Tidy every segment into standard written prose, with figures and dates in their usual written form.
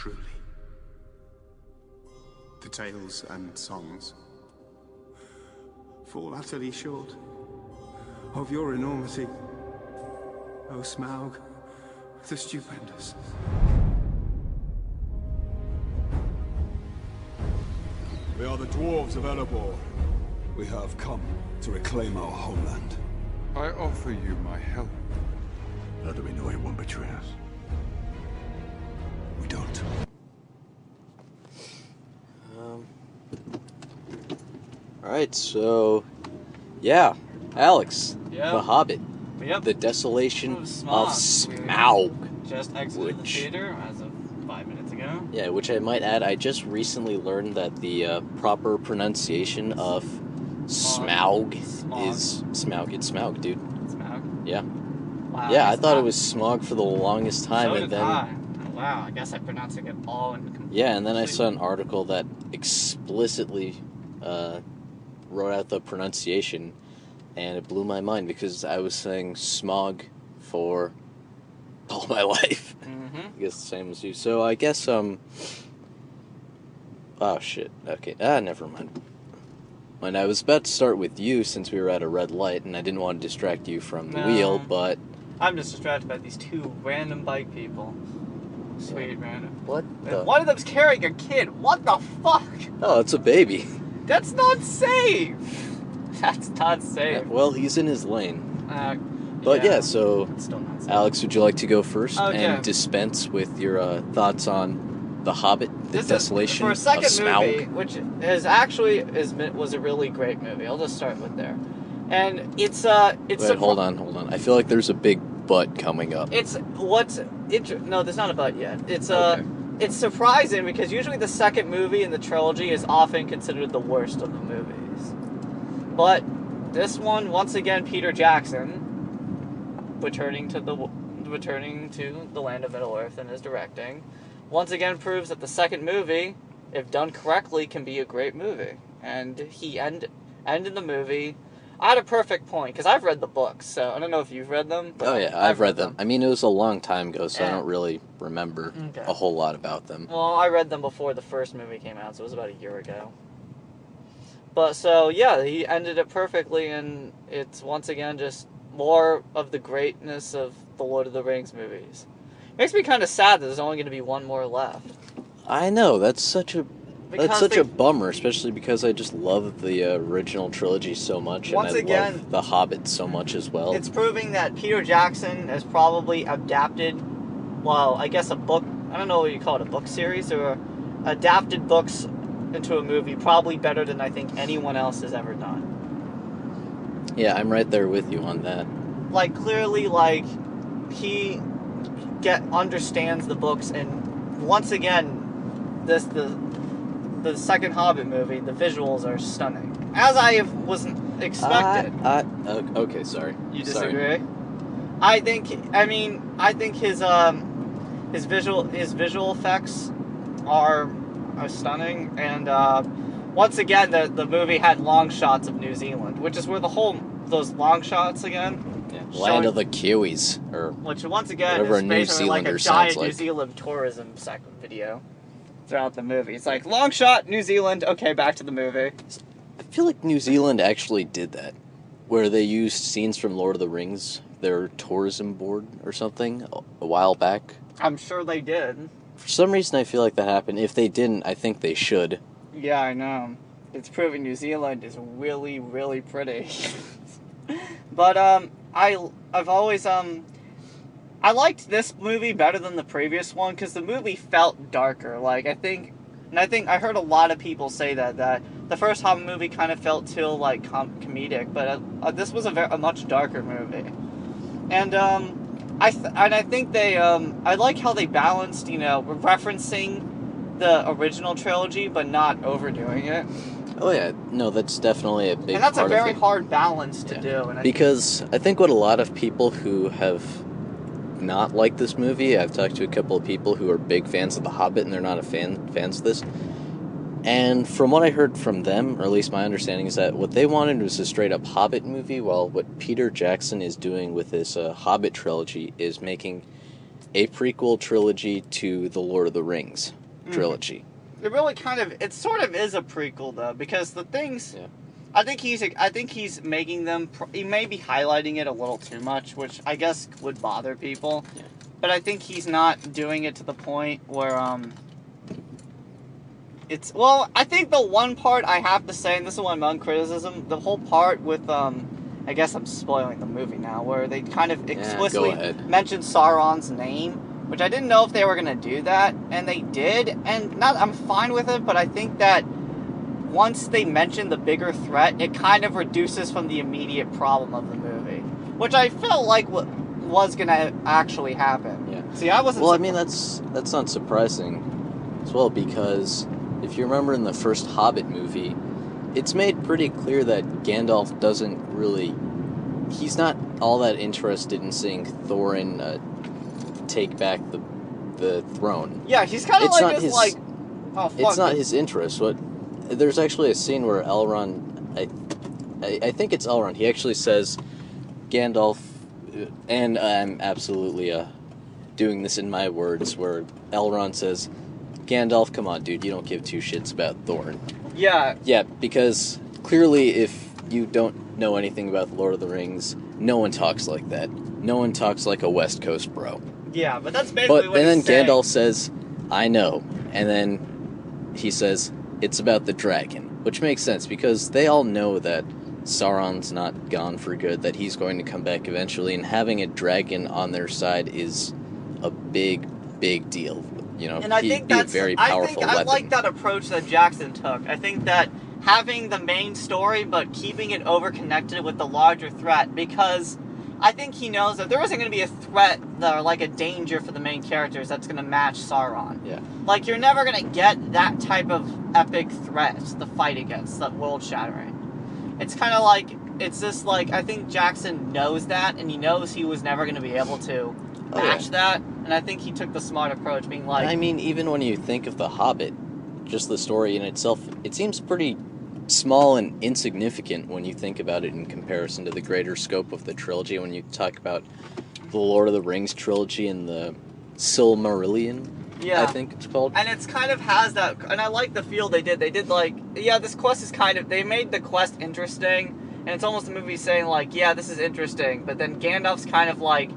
truly. The tales and songs fall utterly short of your enormity, O Smaug, the stupendous. We are the dwarves of Erebor. We have come to reclaim our homeland. I offer you my help. How do we know he won't betray us? We don't. Alright, so... Yeah, Alex, Yep. The Hobbit. Yep. The Desolation of Smaug. Just exited the theater as of 5 minutes ago. Yeah, which I might add, I just recently learned that the proper pronunciation of Smaug is Smaug. It's Smaug, dude. Smaug? Yeah. Wow. Yeah, I thought it was Smog for the longest time, So and did then... I. Oh, wow, I guess I'm pronouncing it all in Yeah, and then I saw an article that explicitly wrote out the pronunciation, and it blew my mind because I was saying smog for all my life. Mm-hmm. I guess the same as you. So I guess, oh shit. Okay, never mind. And I was about to start with you since we were at a red light, and I didn't want to distract you from the wheel, but... I'm just distracted by these two random bike people. Sweet, random. What And one of them's carrying a kid. What the fuck? Oh, it's a baby. That's not safe. That's not safe. Well, he's in his lane. But yeah, yeah, so... It's still not safe. Alex, would you like to go first Okay. and dispense with your thoughts on The Hobbit, The Desolation for a of second Smaug? movie, which was a really great movie. I'll just start with there. And it's Wait, hold on. I feel like there's a big butt coming up. No, there's not a butt yet. Okay. It's surprising because usually the second movie in the trilogy is often considered the worst of the movies. But this one, once again, Peter Jackson returning to the land of Middle-earth and is directing, once again proves that the second movie, if done correctly, can be a great movie. And he ended the movie at a perfect point, because I've read the books, so I don't know if you've read them. But Oh yeah, I've read them. I mean, it was a long time ago, so I don't really remember Okay. a whole lot about them. Well, I read them before the first movie came out, so it was about a year ago. But, so, yeah, he ended it perfectly, and it's, once again, just more of the greatness of the Lord of the Rings movies. Makes me kind of sad that there's only going to be one more left. I know, that's such a bummer, especially because I just love the original trilogy so much, Once and I again, love The Hobbit so much as well. It's proving that Peter Jackson has probably adapted, well, I guess a book, I don't know what you call it, a book series, or adapted books into a movie probably better than I think anyone else has ever done. Yeah, I'm right there with you on that. Like, clearly, like, he understands the books, and once again, the second Hobbit movie, the visuals are stunning. As I wasn't expected. Okay, sorry. You disagree? Sorry. I think his visual effects are stunning, and once again the movie had long shots of New Zealand, which is where those long shots again. Yeah. Land of the Kiwis, or which once again whatever is a New basically like a Zealander sounds giant like. New Zealand tourism video throughout the movie. It's like long shot New Zealand. Okay, back to the movie. I feel like New Zealand actually did that, where they used scenes from Lord of the Rings, their tourism board or something, a while back. I'm sure they did. For some reason, I feel like that happened. If they didn't, I think they should. Yeah, I know. It's proving New Zealand is really, really pretty. But I've always I liked this movie better than the previous one because the movie felt darker. Like I heard a lot of people say that the first Hobbit movie kind of felt too like comedic, but this was a much darker movie. And I think they I like how they balanced, referencing the original trilogy but not overdoing it. Oh yeah, no, that's definitely a big part of it. And that's a very hard balance to do. And because I think what a lot of people who have not liked this movie, I've talked to a couple of people who are big fans of The Hobbit and they're not fans of this. And from what I heard from them, or at least my understanding, is that what they wanted was a straight-up Hobbit movie, while what Peter Jackson is doing with this Hobbit trilogy is making a prequel trilogy to the Lord of the Rings trilogy. It really it sort of is a prequel though, because the things. Yeah. I think he's making them. He may be highlighting it a little too much, which I guess would bother people. Yeah. But I think he's not doing it to the point where it's I think the one part I have to say, and this is one of my criticism, the whole part with I guess I'm spoiling the movie now, where they kind of explicitly mention Sauron's name, which I didn't know if they were gonna do that, and they did, and I'm fine with it, but I think that once they mention the bigger threat, it kind of reduces from the immediate problem of the movie, which I felt like was gonna actually happen. Yeah. See, I wasn't. Well, I mean that's not surprising as well, because if you remember in the first Hobbit movie, it's made pretty clear that Gandalf doesn't really. He's not all that interested in seeing Thorin take back the throne. Yeah, he's kind of like this, like. Oh, fuck. It's not his interest. There's actually a scene where Elrond, I think it's Elrond, he actually says, Gandalf, and I'm absolutely doing this in my words, where Elrond says, Gandalf, come on, dude, you don't give two shits about Thorin. Yeah. Yeah, because clearly if you don't know anything about The Lord of the Rings, no one talks like that. No one talks like a West Coast bro. Yeah, but that's basically what he's saying. And then Gandalf saying. says, I know. And then he says, it's about the dragon, which makes sense because they all know that Sauron's not gone for good, that he's going to come back eventually, and having a dragon on their side is a big, big deal. You know, and I think that's a very powerful weapon. I like that approach that Jackson took. I think that having the main story but keeping it over-connected with the larger threat, because I think he knows that there isn't going to be a threat or like a danger for the main characters that's going to match Sauron. Yeah. Like, you're never going to get that type of epic threat to fight against, that world-shattering. It's kind of like, it's just like, I think Jackson knows that, and he knows he was never going to be able to match that, and I think he took the smart approach, being like... I mean, even when you think of The Hobbit, just the story in itself, it seems pretty small and insignificant when you think about it in comparison to the greater scope of the trilogy. When you talk about the Lord of the Rings trilogy and the Silmarillion, I think it's called. And it's kind of has that, and I like the feel they did. They did like, this quest is kind of, they made the quest interesting, and it's almost a movie saying like, this is interesting, but then Gandalf's kind of like,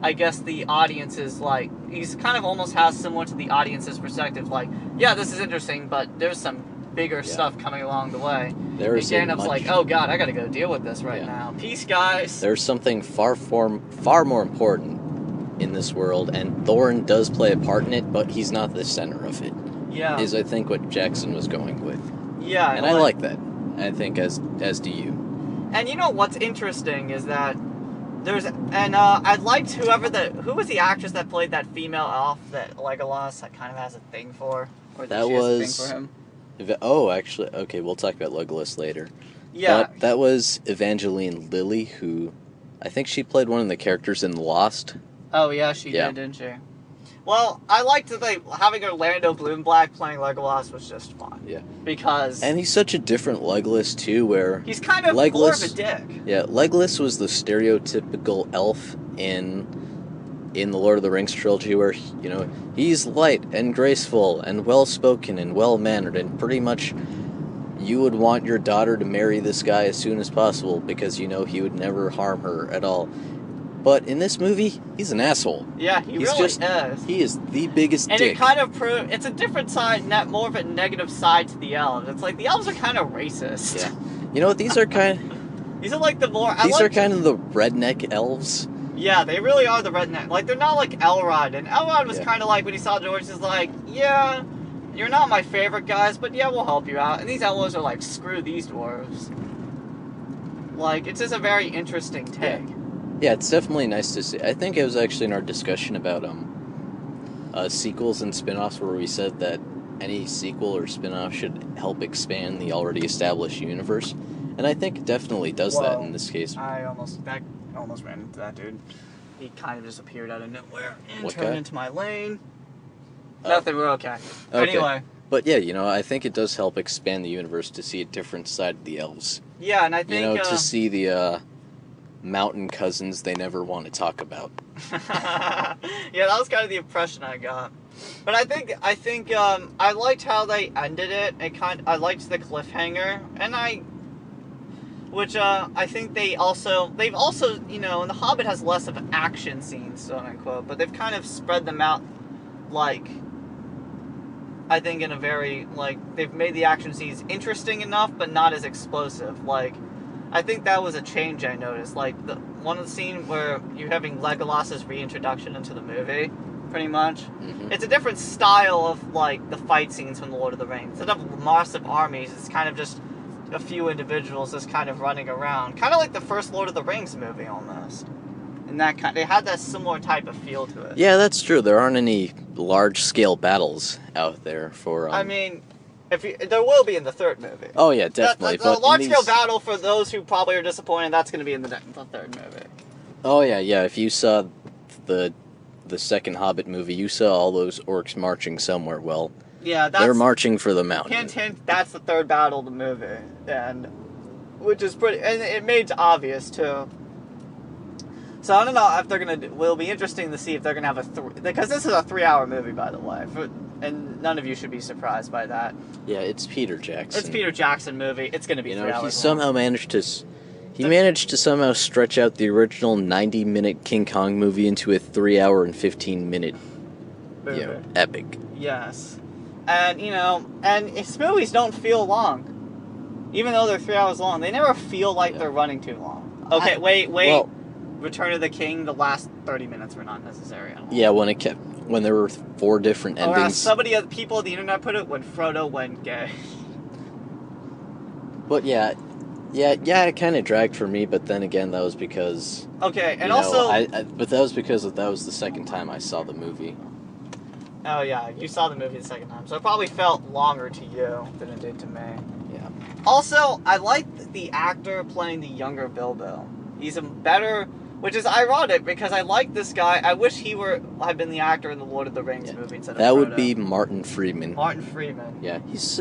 I guess the audience is like, he's kind of almost has similar to the audience's perspective, like, this is interesting, but there's some bigger stuff coming along the way. There's Gandalf's like, oh god, I gotta go deal with this right now. Peace, guys. There's something far more important in this world, and Thorin does play a part in it, but he's not the center of it. Yeah. Is, I think, what Jackson was going with. Yeah. And I like that. I think, as do you. And you know what's interesting is that I liked who was the actress that played that female elf that Legolas kind of has a thing for? Or that she has a thing for him? Oh, actually, okay, we'll talk about Legolas later. Yeah. But that was Evangeline Lilly, who, I think she played one of the characters in Lost. Oh, yeah, she did, didn't she? Well, I liked that having Orlando Bloom-Black playing Legolas was just fun. Yeah. Because... And he's such a different Legolas, too, where... He's kind of more of a dick. Yeah, Legolas was the stereotypical elf in the Lord of the Rings trilogy where, he's light and graceful and well-spoken and well-mannered, and pretty much you would want your daughter to marry this guy as soon as possible because he would never harm her at all. But in this movie, he's an asshole. Yeah, he's really is. He is the biggest dick. And it kind of proves... It's a different side, more of a negative side to the elves. It's like, the elves are kind of racist. Yeah. You know what, these are kind of... These are like the more... These are kind of the redneck elves. Yeah, they really are the redneck. Like, they're not like Elrond. And Elrond was kind of like, when he saw George, he's like, you're not my favorite guys, but we'll help you out. And these elves are like, screw these dwarves. Like, it's just a very interesting take. Yeah, it's definitely nice to see. I think it was actually in our discussion about sequels and spin-offs where we said that any sequel or spin-off should help expand the already established universe. And I think it definitely does that in this case. I almost ran into that dude. He kind of just appeared out of nowhere and turned into my lane. Nothing, we're okay. Anyway. But yeah, I think it does help expand the universe to see a different side of the elves. Yeah, and I think... to see the mountain cousins they never want to talk about. Yeah, that was kind of the impression I got. But I think I liked how they ended it. I liked the cliffhanger, and I think they've also, you know, and The Hobbit has less of action scenes, quote unquote, but they've kind of spread them out, like, I think in a very, like, they've made the action scenes interesting enough, but not as explosive. Like, I think that was a change I noticed. Like, one of the scenes where you're having Legolas's reintroduction into the movie, pretty much. Mm-hmm. It's a different style of, like, the fight scenes from The Lord of the Rings. Instead of massive armies, it's kind of just a few individuals just kind of running around. Kind of like the first Lord of the Rings movie, almost. And they had that similar type of feel to it. Yeah, that's true. There aren't any large-scale battles out there for... I mean, there will be in the third movie. Oh, yeah, definitely. The large-scale battle, for those who probably are disappointed, that's going to be in the third movie. Oh, yeah. If you saw the second Hobbit movie, you saw all those orcs marching somewhere. Well, yeah, they're marching for the mountain. Hint, hint, that's the third battle of the movie. And, which is pretty... And it made it obvious, too. So I don't know if they're going to... Will be interesting to see if they're going to have because this is a 3-hour movie, by the way. And none of you should be surprised by that. Yeah, it's Peter Jackson. It's Peter Jackson movie. It's going to be 3 hours he somehow managed to... He managed to somehow stretch out the original 90-minute King Kong movie into a 3-hour and 15-minute epic. Yes. And, you know, and his movies don't feel long. Even though they're 3 hours long, they never feel like they're running too long. Okay, wait. Well, Return of the King, the last 30 minutes were not necessary at all. Yeah, when there were 4 different endings. People on the internet put it, when Frodo went gay. But yeah, it kind of dragged for me, but then again, that was because... Okay, and also... but that was because that was the second time I saw the movie. Oh yeah, you saw the movie the second time, so it probably felt longer to you than it did to me. Yeah. Also, I like the actor playing the younger Bilbo. He's a better... Which is ironic, because I like this guy. I wish he had been the actor in the Lord of the Rings movie instead of Frodo. That would be Martin Freeman. Martin Freeman. Yeah, he's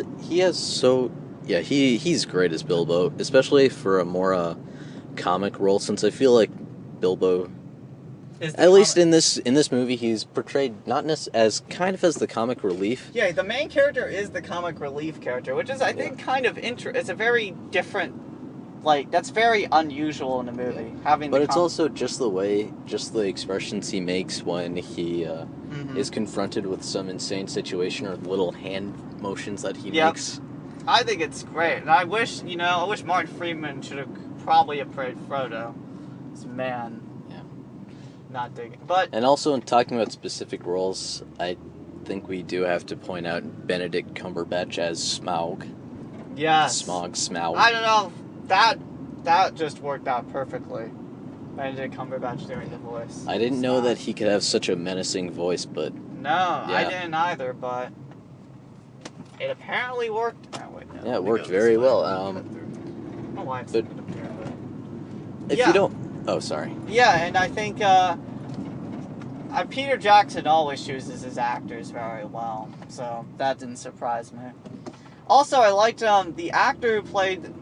great as Bilbo, especially for a more comic role, since I feel like Bilbo, at least in this movie, he's portrayed not as kind of as the comic relief. Yeah, the main character is the comic relief character, which is, I think, kind of it's a very different... Like, that's very unusual in a movie. But it's also just the expressions he makes when he is confronted with some insane situation, or little hand motions that he makes. I think it's great. And I wish Martin Freeman should have probably played Frodo. This man. Yeah. Not digging. And also, in talking about specific roles, I think we do have to point out Benedict Cumberbatch as Smaug. Yes. Smaug. I don't know. That just worked out perfectly. Benedict Cumberbatch doing the voice. I didn't know that he could have such a menacing voice, but... No, I didn't either, but... It apparently worked... Oh, wait, no. Yeah, it worked very well. I don't know why it's but up here, but... If you don't... Oh, sorry. Yeah, and I think, Peter Jackson always chooses his actors very well, so that didn't surprise me. Also, I liked, the actor who played...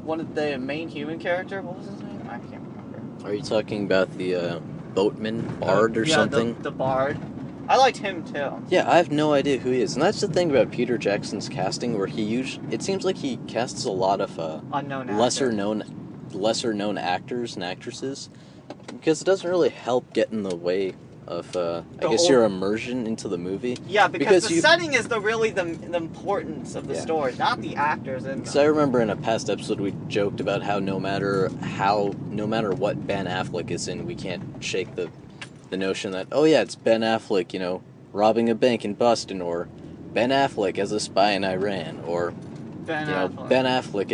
one of the main human character, what was his name? I can't remember. Are you talking about the boatman, bard, or something? The bard. I liked him too. Yeah, I have no idea who he is, and that's the thing about Peter Jackson's casting, where it seems like he casts a lot of lesser known actors and actresses, because it doesn't really help get in the way of your immersion into the movie. Yeah, because the setting is the importance of the story, not the actors. So I remember in a past episode we joked about how no matter what Ben Affleck is in, we can't shake the notion that, oh yeah, it's Ben Affleck, robbing a bank in Boston, or Ben Affleck as a spy in Iran, or Ben Affleck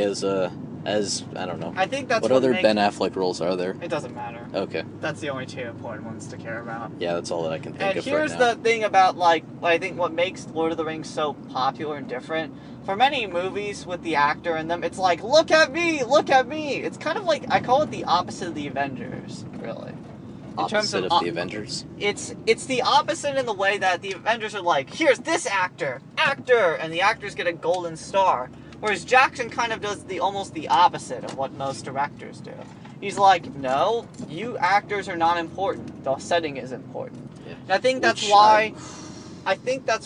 as I don't know. I think that's what other Ben Affleck roles are there? It doesn't matter. Okay. That's the only 2 important ones to care about. Yeah, that's all that I can think of right now. And here's the thing about, I think what makes Lord of the Rings so popular and different. For many movies with the actor in them, it's like, look at me! It's kind of like, I call it the opposite of the Avengers, really. Opposite of the Avengers? It's the opposite in the way that the Avengers are like, here's this actor, and the actors get a golden star. Whereas Jackson kind of does almost the opposite of what most directors do. He's like, no, you actors are not important. The setting is important. Yeah. And I think that's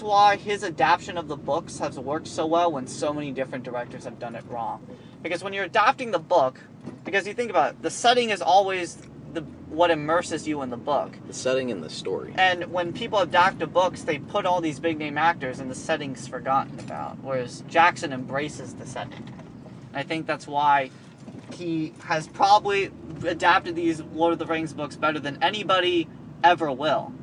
why his adaptation of the books has worked so well when so many different directors have done it wrong. Because when you're adapting the book, because you think about it, the setting is always what immerses you in the book. The setting and the story. And when people adapt to books, they put all these big name actors and the setting's forgotten about. Whereas Jackson embraces the setting. And I think that's why he has probably adapted these Lord of the Rings books better than anybody ever will.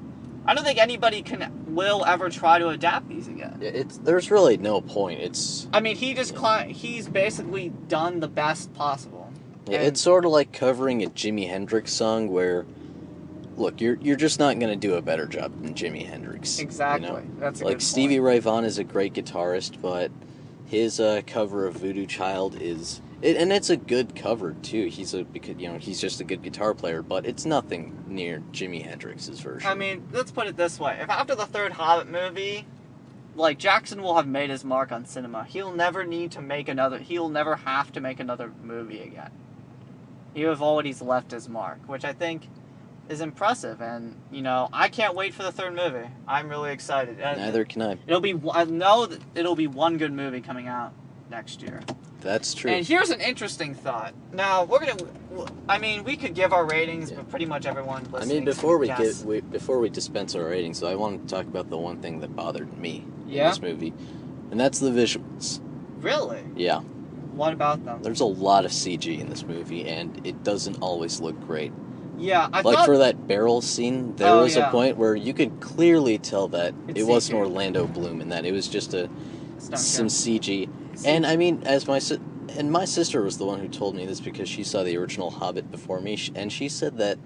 I don't think anybody will ever try to adapt these again. Yeah, there's really no point. I mean, he's basically done the best possible. Yeah, it's sort of like covering a Jimi Hendrix song where, look, you're just not going to do a better job than Jimi Hendrix. Exactly. You know? That's a like good Stevie point. Ray Vaughan is a great guitarist, but his cover of Voodoo Child and it's a good cover too. He's just a good guitar player, but it's nothing near Jimi Hendrix's version. I mean, let's put it this way: if after the third Hobbit movie, like, Jackson will have made his mark on cinema, he'll never have to make another movie again. He'll have already left his mark, which I think is impressive, and, I can't wait for the third movie. I'm really excited. Neither can I. I know that it'll be one good movie coming out next year. That's true. And here's an interesting thought. Now, we could give our ratings, but pretty much everyone listening before we dispense our ratings, so I want to talk about the one thing that bothered me in this movie, and that's the visuals. Really? Yeah. What about them? There's a lot of CG in this movie, and it doesn't always look great. Yeah, for that barrel scene, there was a point where you could clearly tell that it wasn't Orlando Bloom, and that it was just some CG. And I mean, my sister was the one who told me this because she saw the original Hobbit before me, and she said that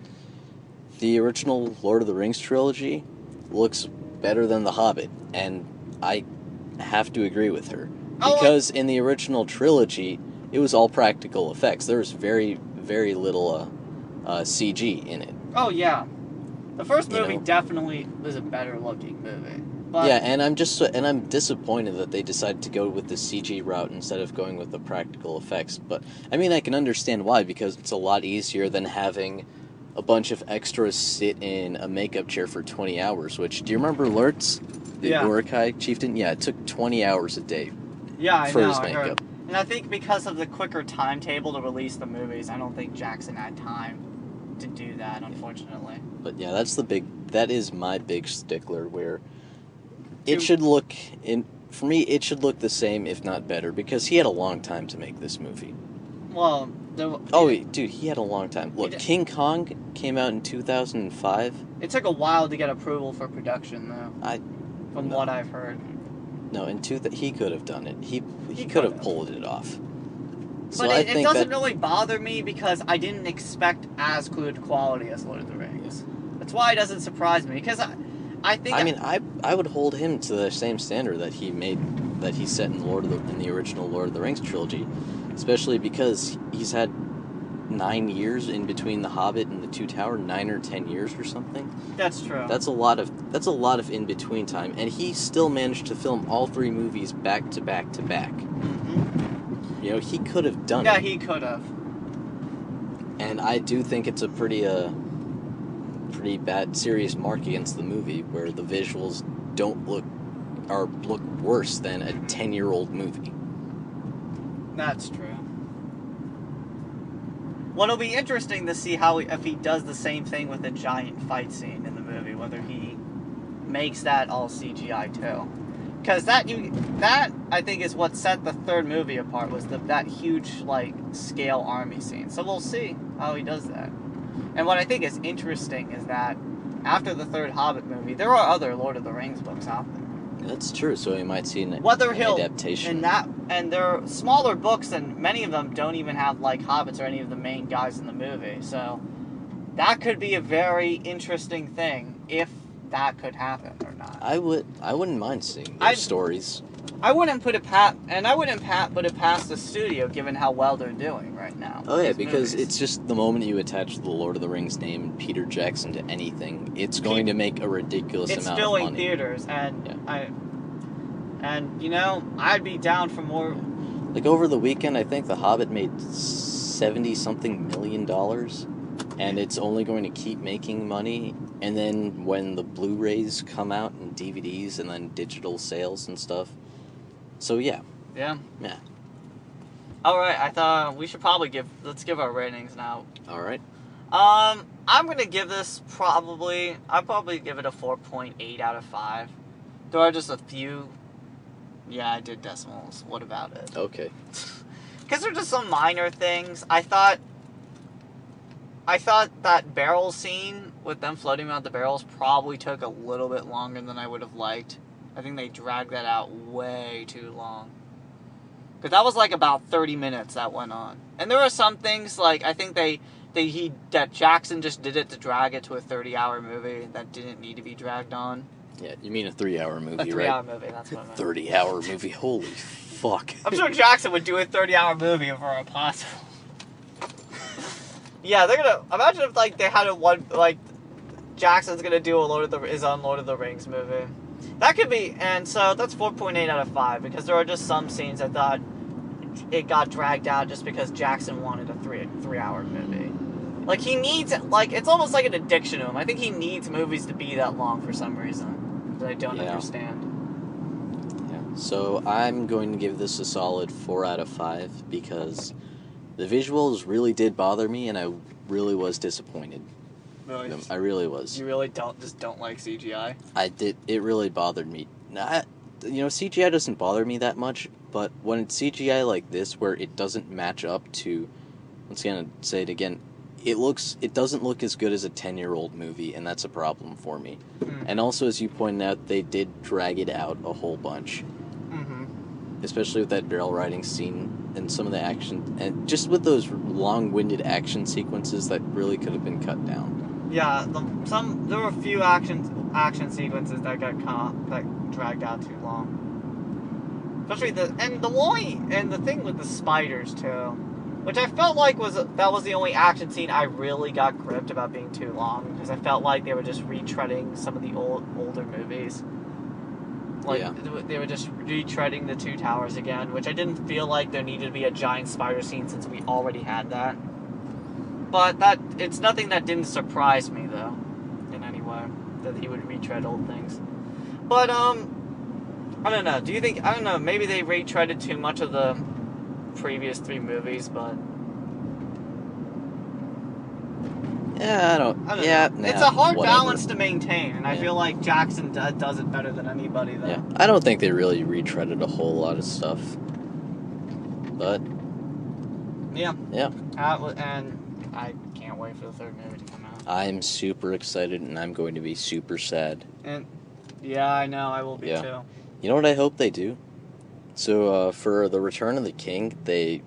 the original Lord of the Rings trilogy looks better than the Hobbit, and I have to agree with her. Because in the original trilogy, it was all practical effects. There was very, very little CG in it. Oh, yeah. The first movie definitely was a better looking movie. But yeah, and I'm disappointed that they decided to go with the CG route instead of going with the practical effects. But I mean, I can understand why, because it's a lot easier than having a bunch of extras sit in a makeup chair for 20 hours. Which, do you remember Lurtz, the Urukai chieftain? Yeah, it took 20 hours a day. Yeah, for his makeup. I heard. And I think because of the quicker timetable to release the movies, I don't think Jackson had time to do that, unfortunately. But yeah, that is my big stickler, where it should look, for me, it should look the same, if not better, because he had a long time to make this movie. Well, dude, he had a long time. Look, King Kong came out in 2005. It took a while to get approval for production, though. From what I've heard. No, he could have done it. He could have pulled it off. So but it doesn't really bother me because I didn't expect as good quality as Lord of the Rings. That's why it doesn't surprise me, because I think... I would hold him to the same standard that he set in the original Lord of the Rings trilogy, especially because he's had 9 years in between The Hobbit and The Two Towers, 9 or 10 years or something. That's true. That's a lot of in between time, and he still managed to film all 3 movies back to back to back. Mm-hmm. He could have done it. Yeah, he could have. And I do think it's a pretty bad, serious mark against the movie, where the visuals look worse than a 10-year-old movie. That's true. Well, it'll be interesting to see if he does the same thing with the giant fight scene in the movie, whether he makes that all CGI too. Because that I think is what set the third movie apart, was that huge scale army scene. So we'll see how he does that. And what I think is interesting is that after the third Hobbit movie, there are other Lord of the Rings books out there. That's true, so we might see an And adaptation. they're smaller books, and many of them don't even have hobbits or any of the main guys in the movie. So that could be a very interesting thing if that could happen or not. I wouldn't mind seeing those stories. I wouldn't put it past the studio, given how well they're doing right now. Oh yeah, because it's just the moment you attach the Lord of the Rings name and Peter Jackson to anything, it's going to make a ridiculous amount of money. It's filling theaters, and I'd be down for more. Like, over the weekend, I think The Hobbit made $70-something million, and it's only going to keep making money. And then when the Blu-rays come out and DVDs and then digital sales and stuff. So, yeah. Yeah. Yeah. Alright, I thought we should probably let's give our ratings now. Alright. I'm gonna give this I'll probably give it a 4.8 out of 5. There are just a few. Yeah, I did decimals. What about it? Okay. Because they're just some minor things. I thought that barrel scene with them floating around the barrels probably took a little bit longer than I would have liked. I think they dragged that out way too long. Because that was like about 30 minutes that went on. And there were some things, like, I think that Jackson just did it to drag it to a 30-hour movie that didn't need to be dragged on. Yeah, you mean a 3-hour movie, right? A 3-hour movie, that's what I meant. 30-hour movie, holy fuck. I'm sure Jackson would do a 30-hour movie if it were possible. Yeah, they're gonna... Imagine if, like, they had Jackson's gonna do his own Lord of the Rings movie. That could be... And so, that's 4.8 out of 5, because there are just some scenes I thought it got dragged out just because Jackson wanted a three-hour movie. Like, he needs... Like, it's almost like an addiction to him. I think he needs movies to be that long for some reason that I don't understand. Yeah, so I'm going to give this a solid 4 out of 5 because the visuals really did bother me and I really was disappointed. Really? I really was. You really don't like CGI? I did. It really bothered me. CGI doesn't bother me that much, but when it's CGI like this where it doesn't match up to... Once again, I'll say it again. It doesn't look as good as a 10-year-old movie, and that's a problem for me. Mm. And also, as you pointed out, they did drag it out a whole bunch. Mm-hmm. Especially with that barrel riding scene and some of the action, and just with those long-winded action sequences that really could have been cut down. Yeah, there were a few action sequences that that dragged out too long. Especially the thing with the spiders too. Which I felt like was the only action scene I really got gripped about being too long, because I felt like they were just retreading some of the older movies. Like, yeah. They were just retreading the Two Towers again, which I didn't feel like there needed to be a giant spider scene since we already had that. But it's nothing that didn't surprise me, though, in any way, that he would retread old things. But, I don't know, I don't know, maybe they retreaded too much of the previous 3 movies, but yeah, I don't know. It's a hard balance to maintain, and I feel like Jackson does it better than anybody, though. Yeah, I don't think they really retreaded a whole lot of stuff, but yeah, and I can't wait for the 3rd movie to come out. I'm super excited, and I'm going to be super sad. And yeah, I know, I will be too. You know what I hope they do? So, for The Return of the King,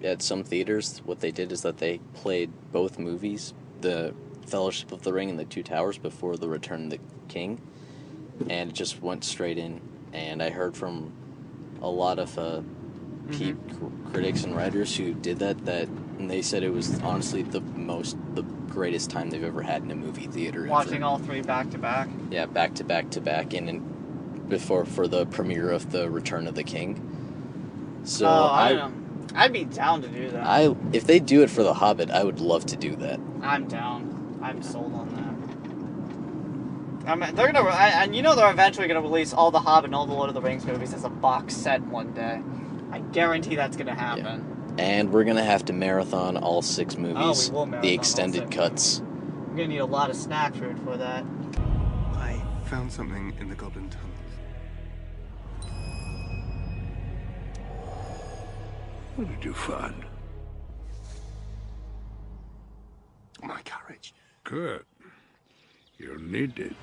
at some theaters, what they did is that they played both movies, The Fellowship of the Ring and The Two Towers, before The Return of the King, and it just went straight in. And I heard from a lot of critics and writers who did that, and they said it was honestly the greatest time they've ever had in a movie theater. Watching all 3 back-to-back? Yeah, back-to-back, and before for the premiere of The Return of the King. So I don't know. I'd be down to do that. If they do it for The Hobbit, I would love to do that. I'm down. I'm sold on that. I mean, they're gonna, and they're eventually gonna release all the Hobbit and all the Lord of the Rings movies as a box set one day. I guarantee that's gonna happen. Yeah. And we're gonna have to marathon all 6 movies. We will marathon the extended cuts. We're gonna need a lot of snack food for that. I found something in the Goblin Tunnels. What did you find? My courage. Good. You'll need it.